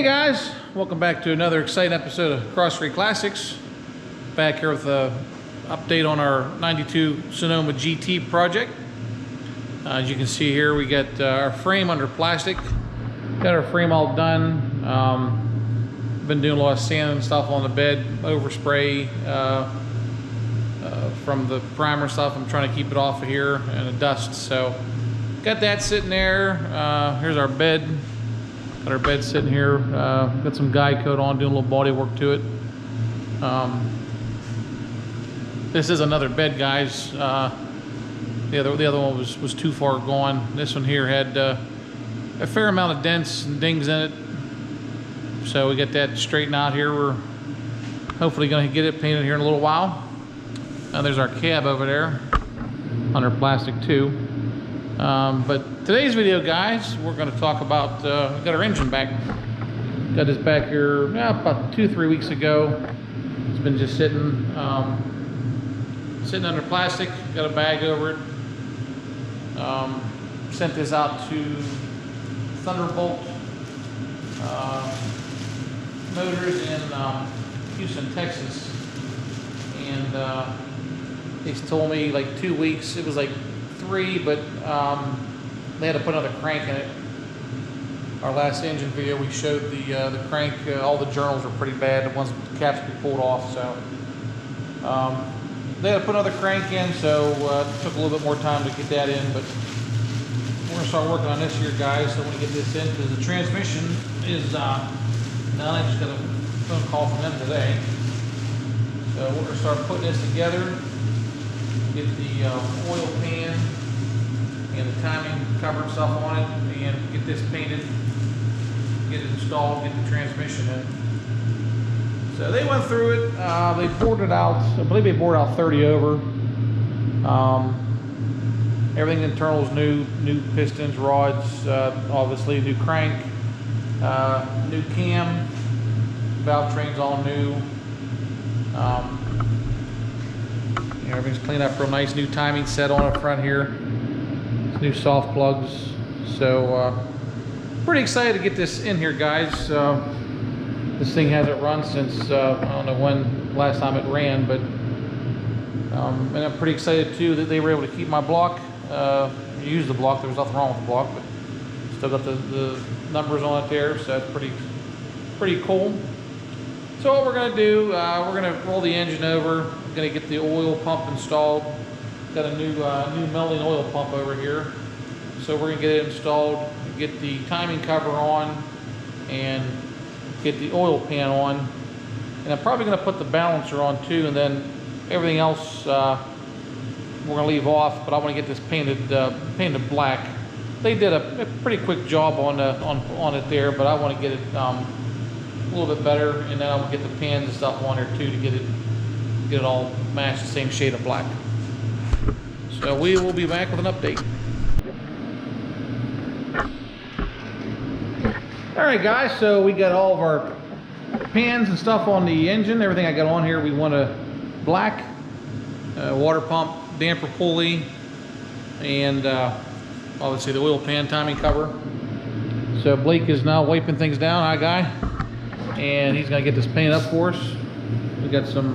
Hey guys, welcome back to another exciting episode of Cross Street Classics. Back here with an update on our 92 Sonoma GT project. As you can see here, we got our frame under plastic. Got our frame all done. Been doing a lot of sanding and stuff on the bed, overspray from the primer stuff. I'm trying to keep it off of here and the dust. So got that sitting there. Here's our bed. Got our bed sitting here. Got some guide coat on, doing a little body work to it. This is another bed, guys. The other one was too far gone. This one here had a fair amount of dents and dings in it. So we got that straightened out here. We're hopefully going to get it painted here in a little while. There's our cab over there under plastic too. But today's video, guys, we're going to talk about got our engine back. Got this back here about 2-3 weeks ago. It's been just sitting under plastic. Got a bag over it. Sent this out to Thunderbolt Motors in Houston, Texas, and they told me like 2 weeks. It was like 3, but they had to put another crank in it. Our last engine video, we showed the crank. All the journals were pretty bad. The ones with the caps be pulled off. So they had to put another crank in. So it took a little bit more time to get that in. But we're gonna start working on this here, guys. So when we get this in, because the transmission is done. I just got a phone call from them today. So we're gonna start putting this together. Get the oil pan and the timing cover and stuff on it, and get this painted, get it installed, get the transmission in. So they went through it. They bored it out. I believe they bored out 30 over. Everything internal is new pistons, rods, obviously new crank, new cam, valve train's all new. Everything's cleaned up real nice. New timing set on up front here. New soft plugs. So pretty excited to get this in here, guys. This thing hasn't run since I don't know when last time it ran, but and I'm pretty excited too that they were able to keep my block. Use the block. There was nothing wrong with the block, but still got the numbers on it there. So that's pretty cool. So what we're gonna do, we're gonna roll the engine over. We're gonna get the oil pump installed. Got a new melting oil pump over here. So we're gonna get it installed, get the timing cover on, and get the oil pan on. And I'm probably gonna put the balancer on too, and then everything else we're gonna leave off. But I want to get this painted black. They did a pretty quick job on it there, but I want to get it a little bit better, and then I'll get the pans and stuff on there too to get it all matched the same shade of black. So we will be back with an update. All right, guys, so we got all of our pans and stuff on the engine. Everything I got on here, we want a black water pump, damper pulley, and obviously the oil pan timing cover. So Blake is now wiping things down. Hi, guy. And he's gonna get this painted up for us. We got some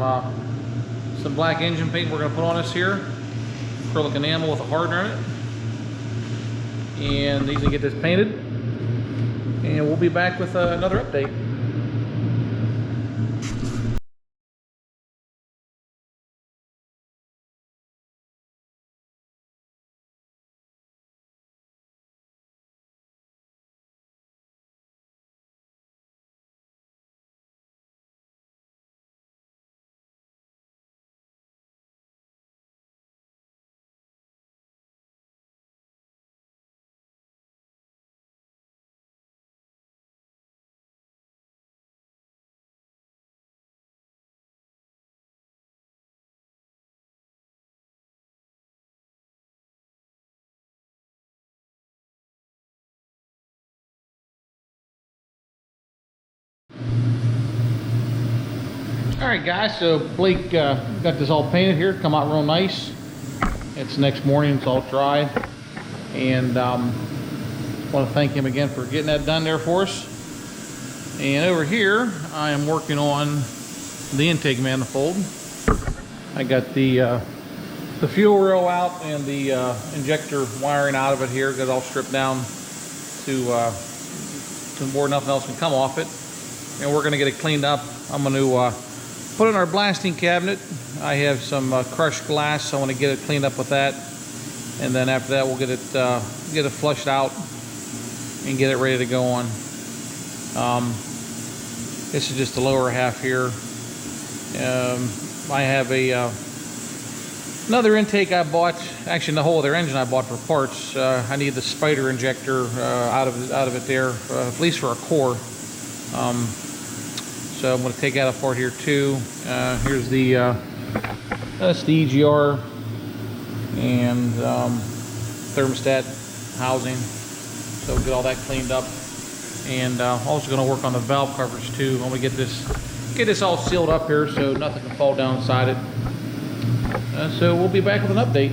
black engine paint we're gonna put on this here, acrylic enamel with a hardener in it, and he's gonna get this painted, and we'll be back with another update. Alright guys, so Blake got this all painted here, come out real nice. It's next morning, it's all dry. And want to thank him again for getting that done there for us. And over here, I am working on the intake manifold. I got the fuel rail out and the injector wiring out of it here. Got it all stripped down to where nothing else can come off it. And we're gonna get it cleaned up. I'm gonna put it in our blasting cabinet. I have some crushed glass, so I want to get it cleaned up with that. And then after that, we'll get it flushed out and get it ready to go on. This is just the lower half here. I have another intake I bought. Actually, the whole other engine I bought for parts. I need the spider injector out of it there, at least for a core. So I'm going to take that apart here too. Here's that's the EGR and thermostat housing. So we'll get all that cleaned up. And also going to work on the valve covers too. When we get this all sealed up here so nothing can fall down inside it. So we'll be back with an update.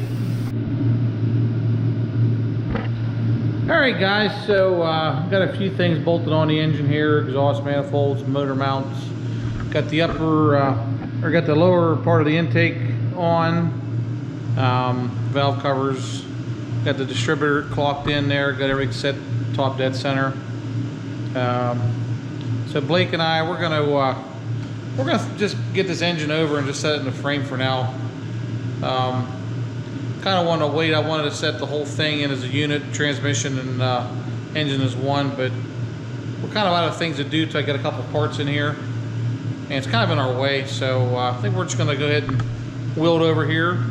Alright guys, so got a few things bolted on the engine here. Exhaust manifolds, motor mounts. Got the got the lower part of the intake on. Valve covers. Got the distributor clocked in there. Got everything set top dead center. So Blake and I, we're gonna just get this engine over and just set it in the frame for now. Kind of want to wait. I wanted to set the whole thing in as a unit, transmission and engine as one, but we're kind of out of things to do till I get a couple parts in here, and it's kind of in our way. So I think we're just going to go ahead and wheel it over here.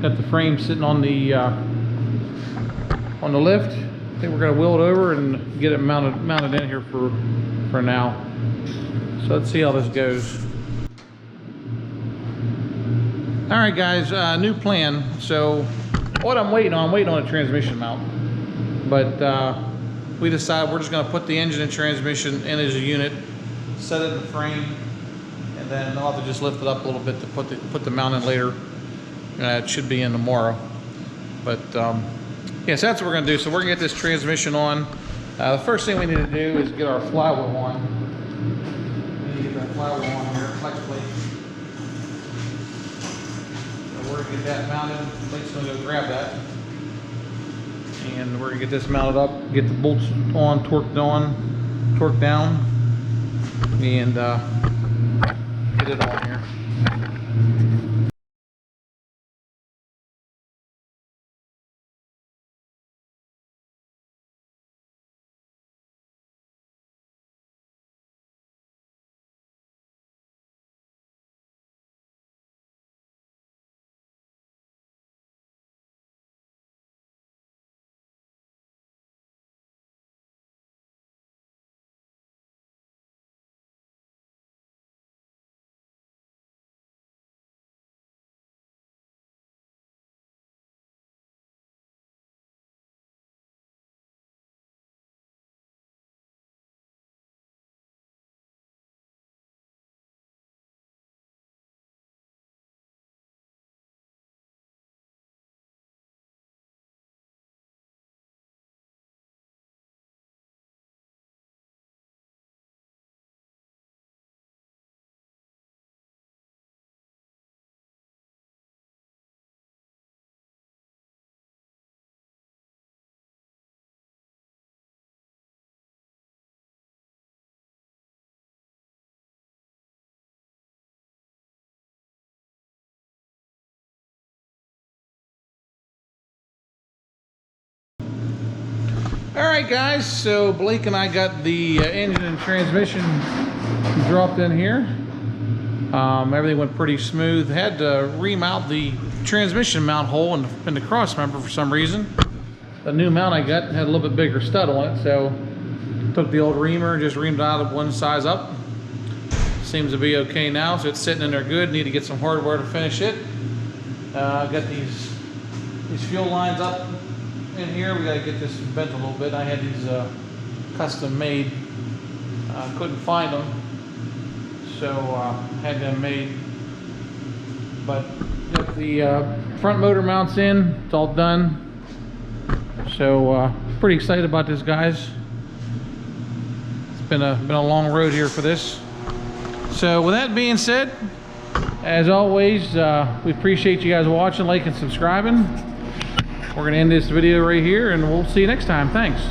Got the frame sitting on the lift. I think we're going to wheel it over and get it mounted in here for now. So let's see how this goes. All right, guys, new plan. So what I'm waiting on a transmission mount. But we decided we're just gonna put the engine and transmission in as a unit, set it in the frame, and then I'll have to just lift it up a little bit to put the mount in later. It should be in tomorrow. But yeah, so that's what we're gonna do. So we're gonna get this transmission on. The first thing we need to do is get our flywheel on. We need to get that flywheel on here, flex plate. We're gonna get that mounted. Blake's gonna go grab that, and we're gonna get this mounted up, get the bolts on, torqued down, and get it on here. Alright guys, so Blake and I got the engine and transmission dropped in here. Everything went pretty smooth. Had to remount the transmission mount hole in the cross member for some reason. The new mount I got had a little bit bigger stud on it, so took the old reamer and just reamed it out of one size up. Seems to be okay now, so it's sitting in there good. Need to get some hardware to finish it. Got these fuel lines up in here. We got to get this bent a little bit. I had these custom made. Couldn't find them, so had them made. But got the front motor mounts in. It's all done. So pretty excited about this, guys. It's been a long road here for this. So with that being said, as always, we appreciate you guys watching, liking, subscribing. We're gonna end this video right here, and we'll see you next time. Thanks.